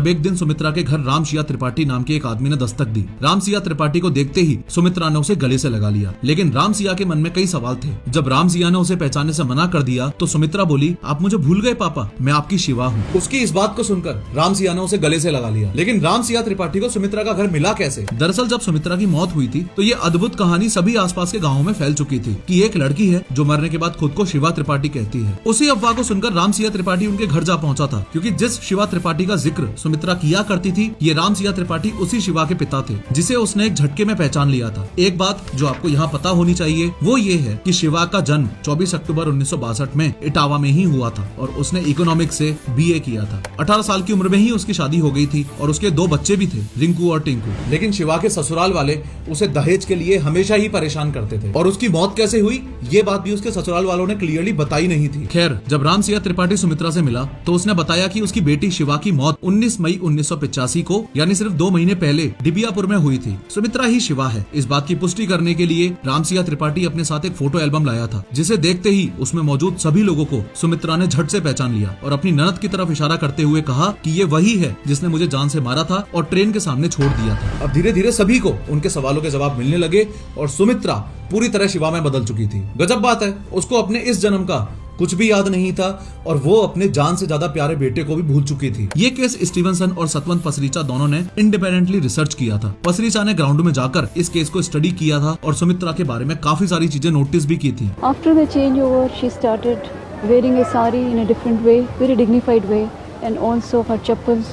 अब एक दिन सुमित्रा के घर रामसिया त्रिपाठी नाम के एक आदमी ने दस्तक दी। रामसिया त्रिपाठी को देखते ही सुमित्रा ने उसे गले से लगा लिया, लेकिन रामसिया के मन में कई सवाल थे। जब रामसिया ने उसे पहचानने से मना कर दिया तो सुमित्रा बोली, आप मुझे भूल गए पापा, मैं आपकी शिवा हूँ। उसकी इस बात को सुनकर रामसिया ने उसे गले से लगा लिया। लेकिन रामसिया त्रिपाठी को सुमित्रा का घर मिला कैसे? दरअसल जब सुमित्रा की मौत हुई थी तो ये अद्भुत कहानी सभी आसपास के गाँवों में फैल चुकी थी कि एक लड़की है जो मरने के बाद खुद को शिवा त्रिपाठी कहती है। उसी अफवाह को सुनकर रामसिया त्रिपाठी उनके घर जा पहुंचा था, क्योंकि जिस शिवा त्रिपाठी का जिक्र सुमित्रा किया करती थी, ये रामसिया त्रिपाठी उसी शिवा के पिता थे, जिसे उसने एक झटके में पहचान लिया था। एक बात जो आपको यहाँ पता होनी चाहिए वो ये है कि शिवा का जन्म 24 अक्टूबर 1962 में इटावा में ही हुआ था और उसने इकोनॉमिक्स से बीए किया था। 18 साल की उम्र में ही उसकी शादी हो गई थी और उसके 2 बच्चे भी थे, रिंकू और टिंकू। लेकिन शिवा के ससुराल वाले उसे दहेज के लिए हमेशा ही परेशान करते थे और उसकी मौत कैसे हुई ये बात भी उसके ससुराल वालों ने क्लियरली बताई नहीं थी। खैर, जब रामसिया त्रिपाठी सुमित्रा से मिला तो उसने बताया कि उसकी बेटी शिवा की मौत 19 मई 1985 को, यानी सिर्फ 2 महीने पहले डिबियापुर में हुई थी। सुमित्रा ही शिवा है। इस बात की पुष्टि करने के लिए रामसिया त्रिपाठी अपने साथ एक फोटो एल्बम लाया था, जिसे देखते ही उसमें मौजूद सभी लोगों को सुमित्रा ने झट से पहचान लिया और अपनी ननद की तरफ इशारा करते हुए कहा कि ये वही है जिसने मुझे जान से मारा था और ट्रेन के सामने छोड़ दिया था। अब धीरे धीरे सभी को उनके सवालों के जवाब मिलने लगे और सुमित्रा पूरी तरह शिवा में बदल चुकी थी। गजब बात है, उसको अपने इस जन्म का कुछ भी याद नहीं था और वो अपने जान से ज्यादा प्यारे बेटे को भी भूल चुकी थी। ये केस स्टीवनसन और सतवंत पसरीचा दोनों ने इंडिपेंडेंटली रिसर्च किया था। पसरीचा ने ग्राउंड में जाकर इस केस को स्टडी किया था और सुमित्रा के बारे में काफी सारी चीजें नोटिस भी की थी। After the changeover, she started wearing a sari in a different way, very dignified way, and also her chappals,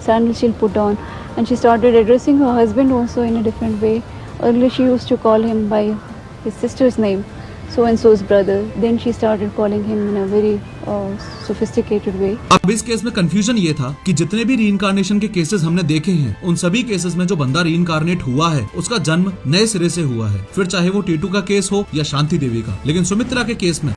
sandals she'll put on, and she started addressing her husband also in a different way. Earlier she used to call him by his sister's name, so and so's brother. Then she started calling him in a very sophisticated way. अब इस case में confusion ये था कि जितने भी reincarnation के cases हमने देखे हैं, उन सभी केसेस में जो बंदा रीइंकार्नेट हुआ है उसका जन्म नए सिरे से हुआ है, फिर चाहे वो टीटू का केस हो या शांति देवी का। लेकिन सुमित्रा के केस में